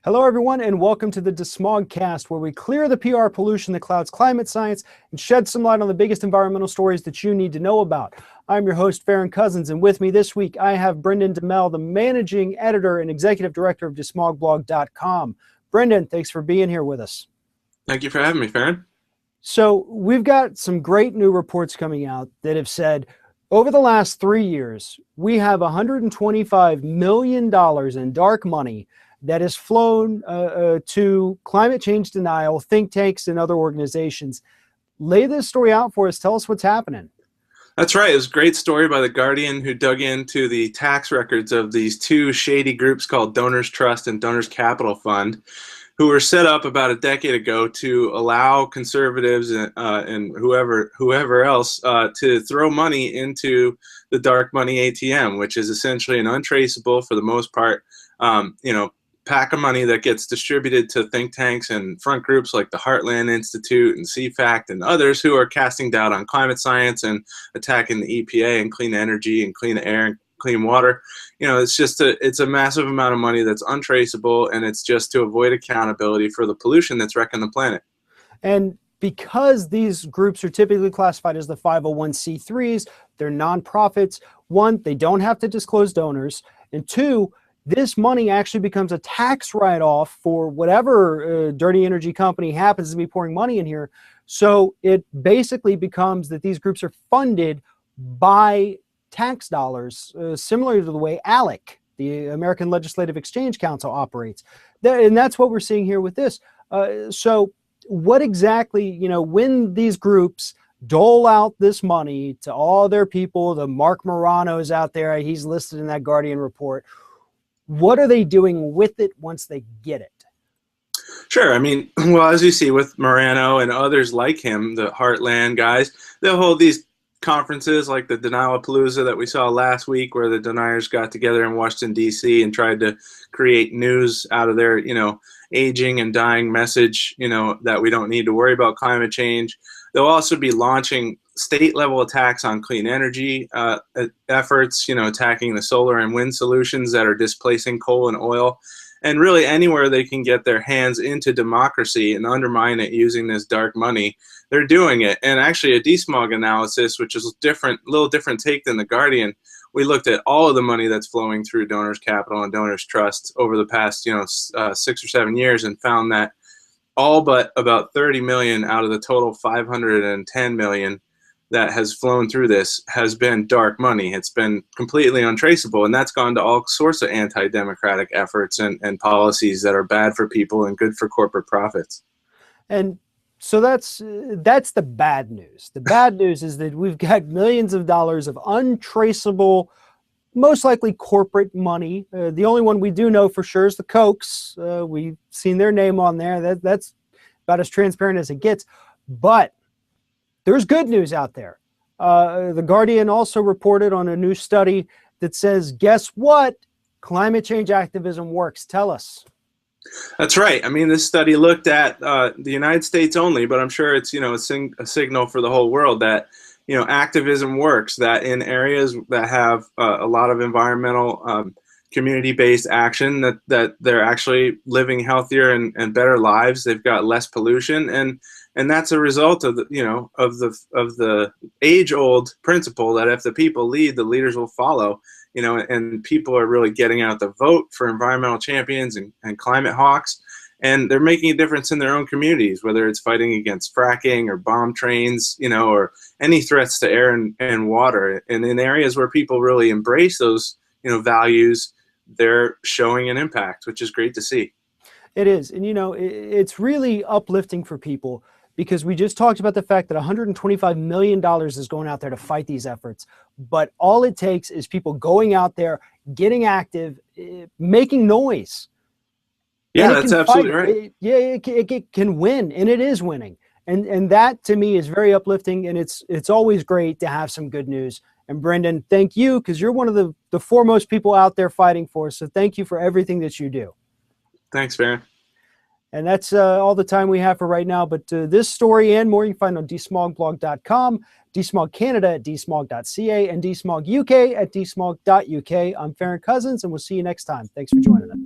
Hello, everyone, and welcome to the DeSmogCAST, where we clear the PR pollution that clouds climate science and shed some light on the biggest environmental stories that you need to know about. I'm your host, Farron Cousins, and with me this week, I have Brendan DeMelle, the managing editor and executive director of DeSmogBlog.com. Brendan, thanks for being here with us. Thank you for having me, Farron. So we've got some great new reports coming out that have said, over the last 3 years, we have $125 million in dark money that has flown to climate change denial, think tanks, and other organizations. Lay this story out for us. Tell us what's happening. That's right. It was a great story by The Guardian, who dug into the tax records of these two shady groups called Donors Trust and Donors Capital Fund, who were set up about a decade ago to allow conservatives and whoever else to throw money into the dark money ATM, which is essentially an untraceable, for the most part, pack of money that gets distributed to think tanks and front groups like the Heartland Institute and CFACT and others who are casting doubt on climate science and attacking the EPA and clean energy and clean air and clean water. It's a massive amount of money that's untraceable, and it's just to avoid accountability for the pollution that's wrecking the planet. And because these groups are typically classified as the 501c3s, they're nonprofits. One, they don't have to disclose donors, and two, this money actually becomes a tax write-off for whatever dirty energy company happens to be pouring money in here. So it basically becomes that these groups are funded by tax dollars, similar to the way ALEC, the American Legislative Exchange Council, operates. And that's what we're seeing here with this. So what exactly, when these groups dole out this money to all their people, the Mark Morano's out there, he's listed in that Guardian report, what are they doing with it once they get it? Sure. I mean, well, as you see with Morano and others like him, the Heartland guys, they'll hold these conferences like the Denial-a-Palooza that we saw last week, where the deniers got together in Washington, D.C. and tried to create news out of their, aging and dying message, that we don't need to worry about climate change. They'll also be launching state-level attacks on clean energy efforts, attacking the solar and wind solutions that are displacing coal and oil. And really anywhere they can get their hands into democracy and undermine it using this dark money, they're doing it. And actually a DeSmog analysis, which is a little different take than The Guardian, we looked at all of the money that's flowing through Donors Capital and Donors Trust over the past 6 or 7 years, and found that all but about 30 million out of the total 510 million that has flown through this has been dark money. It's been completely untraceable, and that's gone to all sorts of anti-democratic efforts and policies that are bad for people and good for corporate profits. And so that's the bad news. The bad news is that we've got millions of dollars of untraceable, most likely corporate money. The only one we do know for sure is the Kochs. We've seen their name on there. That's about as transparent as it gets. But there's good news out there. The Guardian also reported on a new study that says, guess what? Climate change activism works. Tell us. That's right. I mean, this study looked at the United States only, but I'm sure it's, a signal for the whole world that, activism works, that in areas that have a lot of environmental community-based action, that they're actually living healthier and better lives. They've got less pollution, and that's a result of the age-old principle that if the people lead, the leaders will follow. And people are really getting out the vote for environmental champions and climate hawks, and they're making a difference in their own communities, whether it's fighting against fracking or bomb trains, or any threats to air and water. And in areas where people really embrace those, values, they're showing an impact, which is great to see. It is. And, it's really uplifting for people, because we just talked about the fact that $125 million is going out there to fight these efforts. But all it takes is people going out there, getting active, making noise. Yeah, that's absolutely right. It can win, and it is winning. And that, to me, is very uplifting, and it's always great to have some good news. And Brendan, thank you, because you're one of the foremost people out there fighting for us. So thank you for everything that you do. Thanks, Farron. And that's all the time we have for right now. But this story and more you can find on DeSmogBlog.com, DeSmog Canada at DeSmog.ca, and DeSmog UK at DeSmog.uk. I'm Farron Cousins, and we'll see you next time. Thanks for joining us.